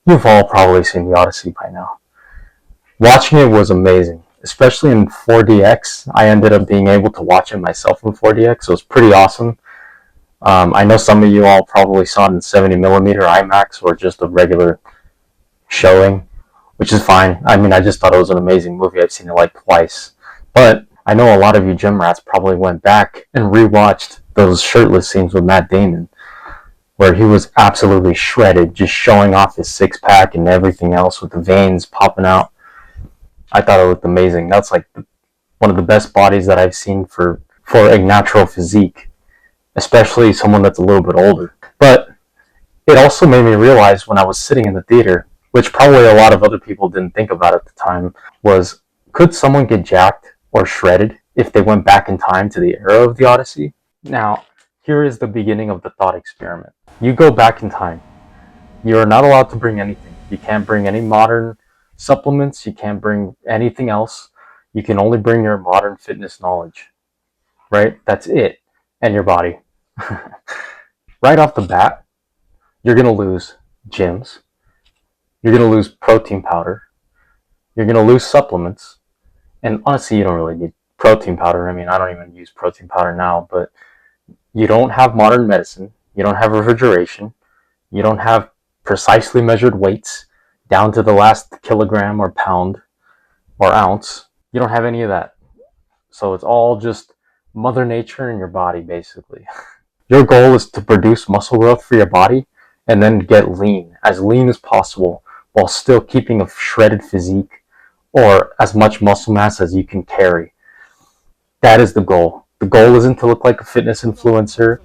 You've all probably seen the Odyssey by now. Watching it was amazing, especially in 4DX. I ended up being able to watch it myself in 4DX, so it was pretty awesome. I know some of you all probably saw it in 70mm IMAX or just a regular showing, which is fine. I mean, I just thought it was an amazing movie. I've seen it like twice. But I know a lot of you gym rats probably went back and rewatched those shirtless scenes with Matt Damon, where he was absolutely shredded, just showing off his six-pack and everything else with the veins popping out. I thought it looked amazing. That's like one of the best bodies that I've seen for a natural physique, especially someone that's a little bit older. But it also made me realize when I was sitting in the theater, which probably a lot of other people didn't think about at the time, was could someone get jacked or shredded if they went back in time to the era of the Odyssey? Now, here is the beginning of the thought experiment. You go back in time. You are not allowed to bring anything. You can't bring any modern supplements. You can't bring anything else. You can only bring your modern fitness knowledge, right? That's it. And your body. Right off the bat, you're going to lose gyms. You're going to lose protein powder. You're going to lose supplements. And honestly, you don't really need protein powder. I mean, I don't even use protein powder now, but you don't have modern medicine. You don't have refrigeration. You don't have precisely measured weights down to the last kilogram or pound or ounce. You don't have any of that. So it's all just Mother Nature in your body, basically. Your goal is to produce muscle growth for your body and then get lean as possible, while still keeping a shredded physique or as much muscle mass as you can carry. That is the goal. The goal isn't to look like a fitness influencer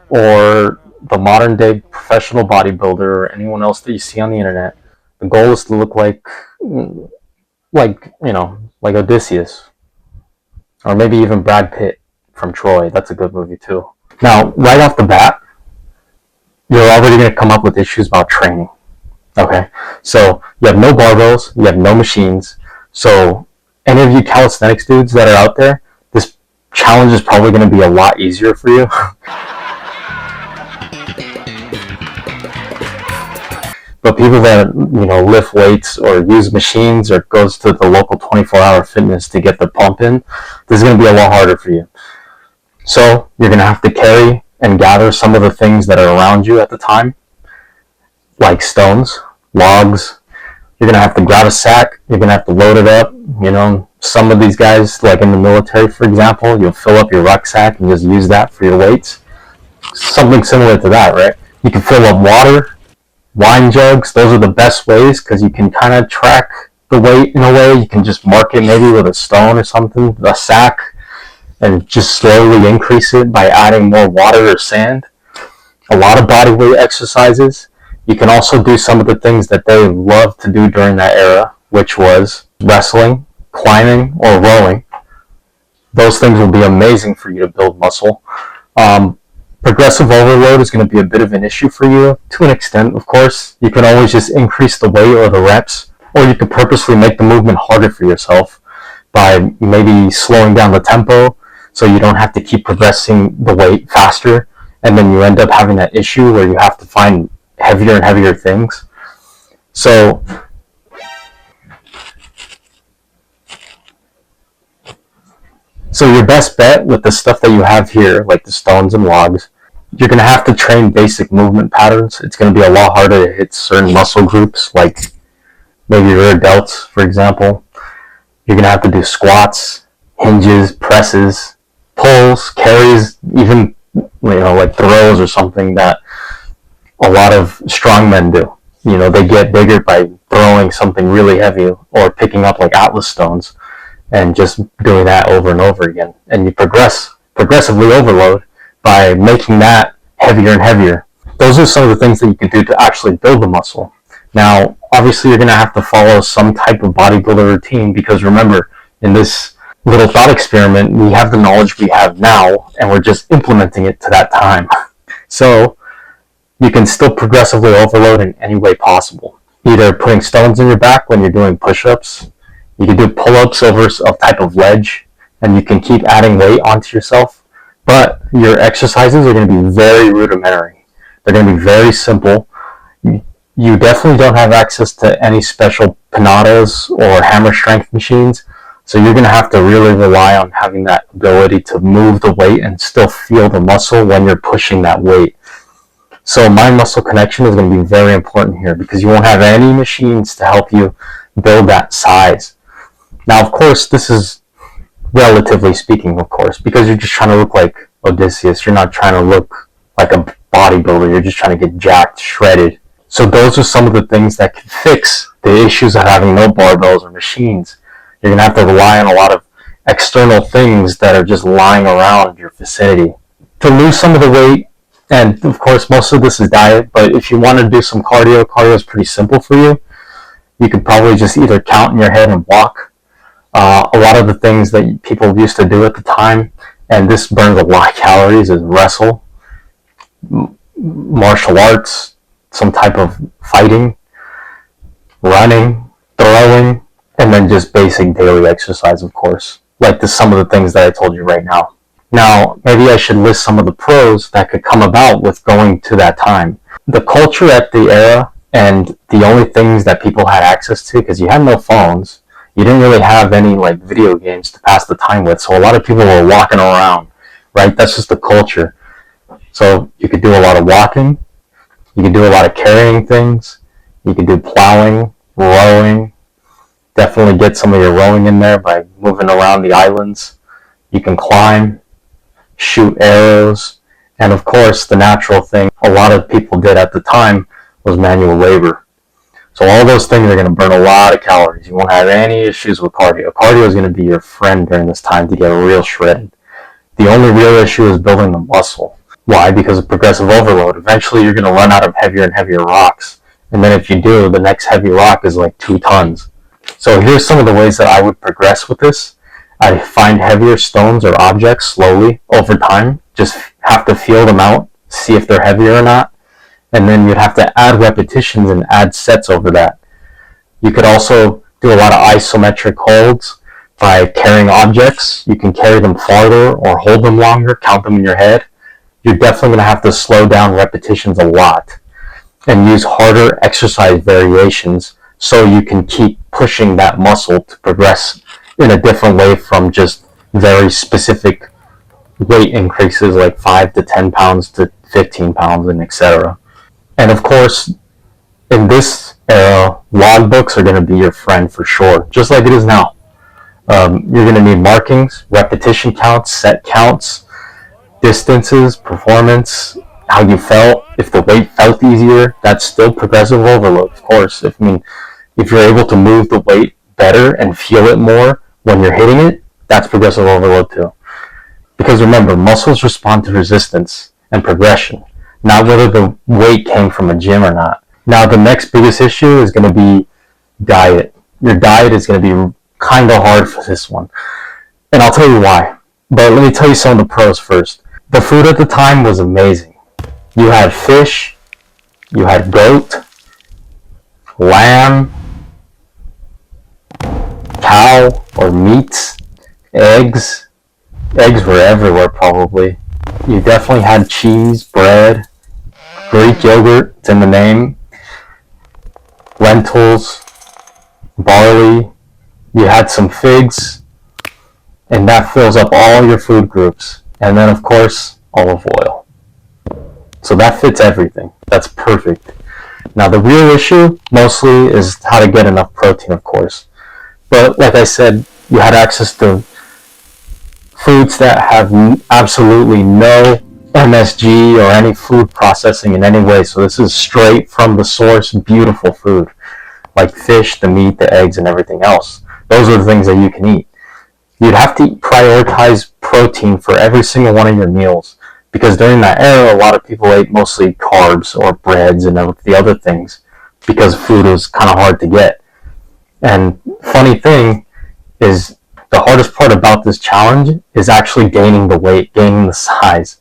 or the modern day professional bodybuilder or anyone else that you see on the internet. The goal is to look like Odysseus, or maybe even Brad Pitt from Troy. That's a good movie too. Now, right off the bat, you're already going to come up with issues about training. Okay, so you have no barbells, you have no machines. So any of you calisthenics dudes that are out there, this challenge is probably going to be a lot easier for you. But people that, lift weights or use machines or goes to the local 24-hour fitness to get the pump in, this is going to be a lot harder for you. So you're going to have to carry and gather some of the things that are around you at the time, like stones, logs. You're going to have to grab a sack. You're going to have to load it up. Some of these guys, like in the military, for example, you'll fill up your rucksack and just use that for your weights. Something similar to that, right? You can fill up water, wine jugs. Those are the best ways because you can kind of track the weight in a way. You can just mark it maybe with a stone or something, a sack, and just slowly increase it by adding more water or sand. A lot of bodyweight exercises. You can also do some of the things that they loved to do during that era, which was wrestling, climbing, or rowing. Those things will be amazing for you to build muscle. Progressive overload is going to be a bit of an issue for you, to an extent, of course. You can always just increase the weight or the reps, or you could purposely make the movement harder for yourself by maybe slowing down the tempo so you don't have to keep progressing the weight faster, and then you end up having that issue where you have to find heavier and heavier things. So your best bet with the stuff that you have here, like the stones and logs, you're going to have to train basic movement patterns. It's going to be a lot harder to hit certain muscle groups, like maybe rear delts, for example. You're going to have to do squats, hinges, presses, pulls, carries, even like throws or something that a lot of strongmen do. They get bigger by throwing something really heavy or picking up like Atlas stones and just doing that over and over again. And you progressively overload by making that heavier and heavier. Those are some of the things that you can do to actually build the muscle. Now, obviously, you're going to have to follow some type of bodybuilder routine because remember, in this little thought experiment, we have the knowledge we have now and we're just implementing it to that time. So you can still progressively overload in any way possible. Either putting stones in your back when you're doing push-ups. You can do pull-ups over a type of ledge, and you can keep adding weight onto yourself. But your exercises are going to be very rudimentary. They're going to be very simple. You definitely don't have access to any special pinatas or hammer strength machines. So you're going to have to really rely on having that ability to move the weight and still feel the muscle when you're pushing that weight. So mind-muscle connection is going to be very important here because you won't have any machines to help you build that size. Now, of course, this is relatively speaking, of course, because you're just trying to look like Odysseus. You're not trying to look like a bodybuilder. You're just trying to get jacked, shredded. So those are some of the things that can fix the issues of having no barbells or machines. You're going to have to rely on a lot of external things that are just lying around your vicinity. To lose some of the weight, and of course most of this is diet, but if you want to do some cardio is pretty simple for you. You could probably just either count in your head and walk. A lot of the things that people used to do at the time, and this burns a lot of calories, is wrestle, martial arts, some type of fighting, running, throwing, and then just basic daily exercise, of course, like some of the things that I told you right now. Now, maybe I should list some of the pros that could come about with going to that time. The culture at the era and the only things that people had access to, because you had no phones, you didn't really have any like video games to pass the time with, so a lot of people were walking around, right? That's just the culture. So you could do a lot of walking, you could do a lot of carrying things, you could do plowing, rowing, definitely get some of your rowing in there by moving around the islands. You can climb, shoot arrows, and of course the natural thing a lot of people did at the time was manual labor. So all those things are going to burn a lot of calories. You won't have any issues with cardio. Cardio is going to be your friend during this time to get real shredded. The only real issue is building the muscle. Why? Because of progressive overload. Eventually you're going to run out of heavier and heavier rocks. And then if you do, the next heavy rock is like 2 tons. So here's some of the ways that I would progress with this. I find heavier stones or objects slowly over time. Just have to feel them out, see if they're heavier or not. And then you'd have to add repetitions and add sets over that. You could also do a lot of isometric holds by carrying objects. You can carry them farther or hold them longer, count them in your head. You're definitely going to have to slow down repetitions a lot and use harder exercise variations so you can keep pushing that muscle to progress in a different way from just very specific weight increases like 5 to 10 pounds to 15 pounds and etc. And of course, in this era, logbooks are going to be your friend for sure, just like it is now. You're going to need markings, repetition counts, set counts, distances, performance, how you felt. If the weight felt easier, that's still progressive overload, of course. If you're able to move the weight better and feel it more when you're hitting it, that's progressive overload too. Because remember, muscles respond to resistance and progression, not whether the weight came from a gym or not. Now, the next biggest issue is going to be diet. Your diet is going to be kind of hard for this one. And I'll tell you why. But let me tell you some of the pros first. The food at the time was amazing. You had fish, you had goat, lamb, cow or meats, eggs. Eggs were everywhere probably. You definitely had cheese, bread, Greek yogurt, it's in the name, lentils, barley. You had some figs, and that fills up all your food groups. And then of course, olive oil. So that fits everything. That's perfect. Now the real issue mostly is how to get enough protein, of course. But like I said, you had access to foods that have absolutely no MSG or any food processing in any way. So this is straight from the source, beautiful food, like fish, the meat, the eggs, and everything else. Those are the things that you can eat. You'd have to prioritize protein for every single one of your meals, because during that era, a lot of people ate mostly carbs or breads and the other things, because food was kind of hard to get. And funny thing is, the hardest part about this challenge is actually gaining the weight, gaining the size.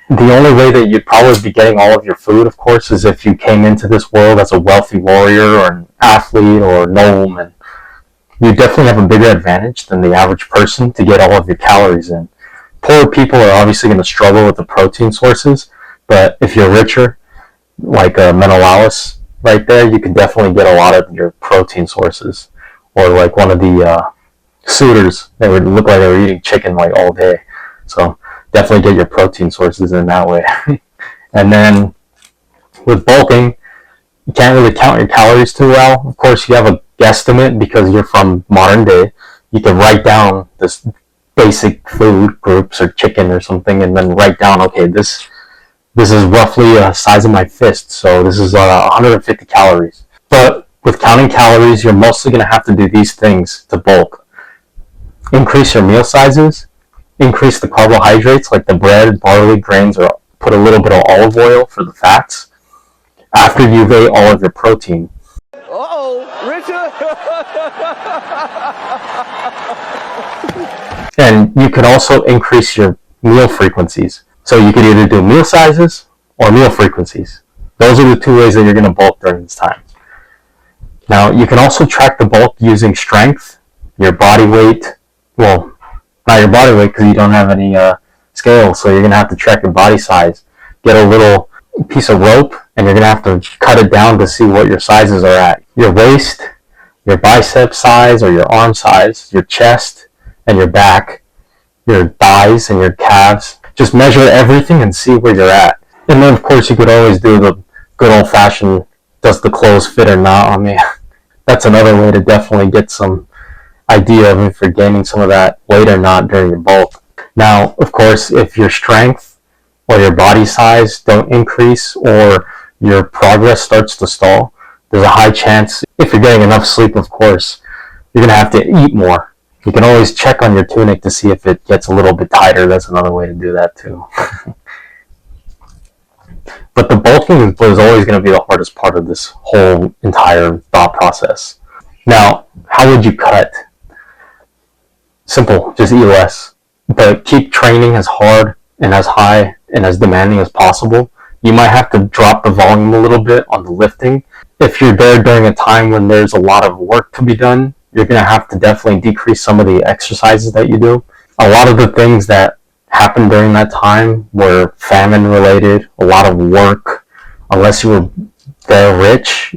The only way that you'd probably be getting all of your food, of course, is if you came into this world as a wealthy warrior or an athlete or nobleman. You definitely have a bigger advantage than the average person to get all of your calories in. Poor people are obviously going to struggle with the protein sources, but if you're richer, like Menelaus, right there, you can definitely get a lot of your protein sources. Or like one of the suitors, they would look like they were eating chicken like all day. So definitely get your protein sources in that way. And then with bulking, you can't really count your calories too well. Of course, you have a guesstimate because you're from modern day. You can write down this basic food groups or chicken or something, and then write down, okay, this is roughly the size of my fist, so this is 150 calories. But with counting calories, you're mostly going to have to do these things to bulk. Increase your meal sizes, increase the carbohydrates like the bread, barley, grains, or put a little bit of olive oil for the fats after you've ate all of your protein. Uh-oh, Richard! And you can also increase your meal frequencies. So you could either do meal sizes or meal frequencies. Those are the two ways that you're going to bulk during this time. Now, you can also track the bulk using strength, your body weight. Well, not your body weight because you don't have any scales, so you're going to have to track your body size. Get a little piece of rope, and you're going to have to cut it down to see what your sizes are at. Your waist, your bicep size or your arm size, your chest and your back, your thighs and your calves. Just measure everything and see where you're at. And then, of course, you could always do the good old-fashioned, does the clothes fit or not on me? That's another way to definitely get some idea of if you're gaining some of that weight or not during your bulk. Now, of course, if your strength or your body size don't increase or your progress starts to stall, there's a high chance, if you're getting enough sleep, of course, you're going to have to eat more. You can always check on your tunic to see if it gets a little bit tighter. That's another way to do that too. But the bulking is always going to be the hardest part of this whole entire thought process. Now, how would you cut? Simple, just eat less. But keep training as hard and as high and as demanding as possible. You might have to drop the volume a little bit on the lifting. If you're there during a time when there's a lot of work to be done, you're going to have to definitely decrease some of the exercises that you do. A lot of the things that happened during that time were famine related, a lot of work, unless you were very rich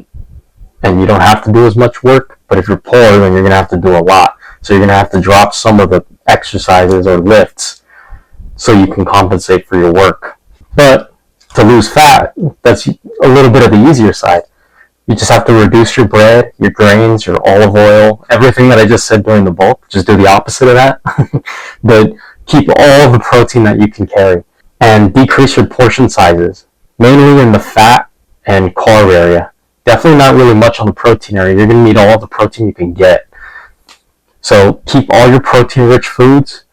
and you don't have to do as much work. But if you're poor, then you're going to have to do a lot. So you're going to have to drop some of the exercises or lifts so you can compensate for your work. But to lose fat, that's a little bit of the easier side. You just have to reduce your bread, your grains, your olive oil, everything that I just said during the bulk. Just do the opposite of that. But keep all the protein that you can carry. And decrease your portion sizes, mainly in the fat and carb area. Definitely not really much on the protein area. You're going to need all the protein you can get. So keep all your protein-rich foods.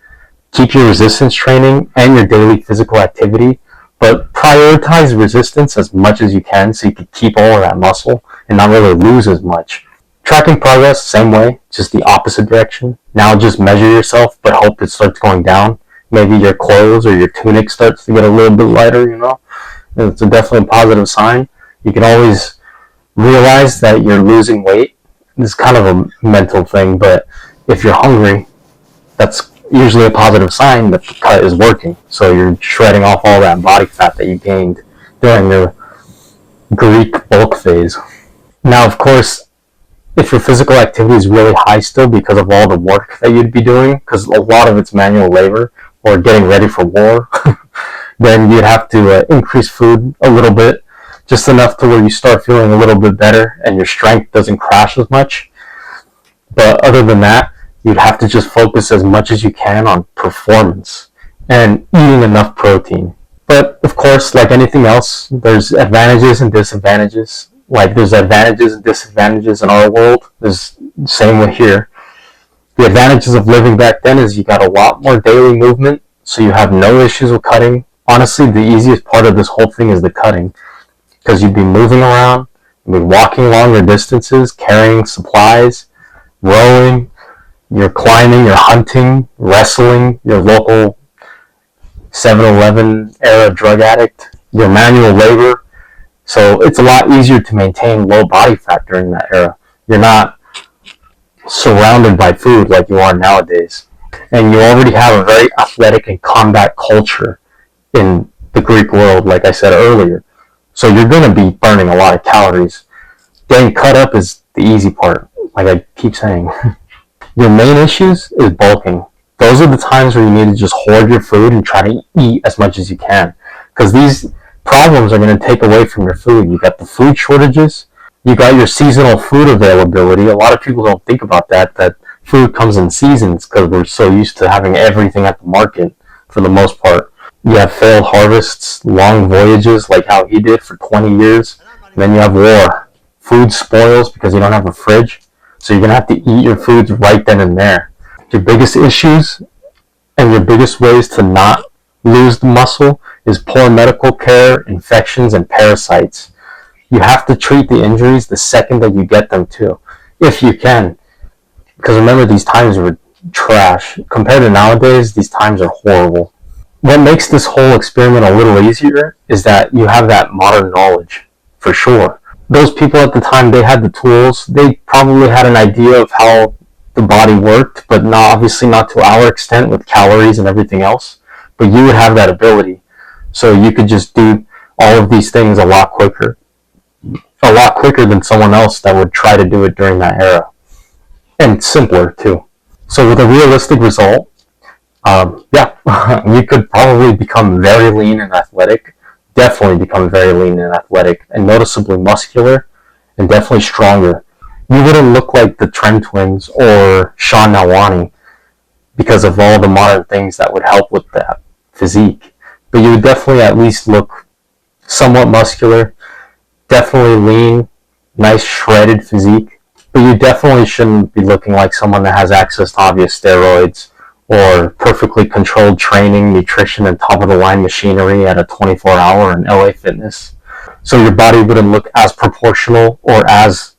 Keep your resistance training and your daily physical activity. But prioritize resistance as much as you can so you can keep all of that muscle and not really lose as much. Tracking progress, same way, just the opposite direction. Now just measure yourself, but hope it starts going down. Maybe your clothes or your tunic starts to get a little bit lighter, It's definitely a positive sign. You can always realize that you're losing weight. It's kind of a mental thing, but if you're hungry, that's usually a positive sign that the cut is working. So you're shredding off all that body fat that you gained during the Greek bulk phase. Now, of course, if your physical activity is really high still because of all the work that you'd be doing, because a lot of it's manual labor or getting ready for war, then you'd have to increase food a little bit, just enough to where you start feeling a little bit better and your strength doesn't crash as much. But other than that, you'd have to just focus as much as you can on performance and eating enough protein. But of course, like anything else, there's advantages and disadvantages. Like there's advantages and disadvantages in our world. There's the same way here. The advantages of living back then is you got a lot more daily movement, so you have no issues with cutting. Honestly, the easiest part of this whole thing is the cutting, because you'd be moving around, you'd be walking longer distances, carrying supplies, rowing, you're climbing, you're hunting, wrestling, your local 7-Eleven era drug addict, your manual labor. So it's a lot easier to maintain low body fat during that era. You're not surrounded by food like you are nowadays. And you already have a very athletic and combat culture in the Greek world, like I said earlier. So you're going to be burning a lot of calories. Getting cut up is the easy part, like I keep saying. Your main issues is bulking. Those are the times where you need to just hoard your food and try to eat as much as you can. Because these problems are going to take away from your food. You got the food shortages, you got your seasonal food availability. A lot of people don't think about that food comes in seasons because we're so used to having everything at the market for the most part. You have failed harvests, long voyages like how he did for 20 years. And then you have war. Food spoils because you don't have a fridge. So you're going to have to eat your foods right then and there. Your biggest issues and your biggest ways to not lose the muscle is poor medical care, infections, and parasites. You have to treat the injuries the second that you get them too, if you can. Because remember, these times were trash. Compared to nowadays, these times are horrible. What makes this whole experiment a little easier is that you have that modern knowledge, for sure. Those people at the time, they had the tools. They probably had an idea of how the body worked, but obviously not to our extent with calories and everything else. But you would have that ability. So you could just do all of these things a lot quicker than someone else that would try to do it during that era. And simpler, too. So with a realistic result, you could probably become very lean and athletic, definitely become very lean and athletic, and noticeably muscular, and definitely stronger. You wouldn't look like the Trem Twins or Sean Nawani because of all the modern things that would help with that physique. But you would definitely at least look somewhat muscular, definitely lean, nice shredded physique. But you definitely shouldn't be looking like someone that has access to obvious steroids or perfectly controlled training, nutrition, and top-of-the-line machinery at a 24-hour in LA Fitness. So your body wouldn't look as proportional or as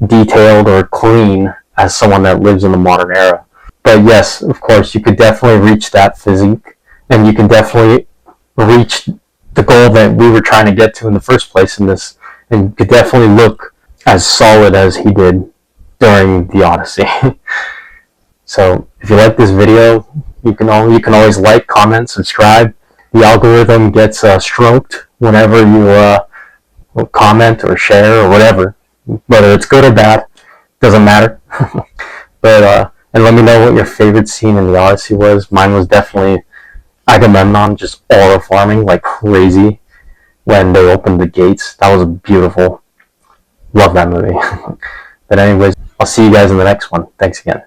detailed or clean as someone that lives in the modern era. But yes, of course, you could definitely reach that physique, and you can definitely reach the goal that we were trying to get to in the first place in this, and you could definitely look as solid as he did during the Odyssey. So if you like this video, you can always like, comment, subscribe. The algorithm gets stroked whenever you comment or share or whatever, whether it's good or bad, doesn't matter. But and let me know what your favorite scene in the Odyssey was. Mine was definitely Agamemnon just aura farming like crazy when they opened the gates. That was beautiful. Love that movie. But anyways, I'll see you guys in the next one. Thanks again.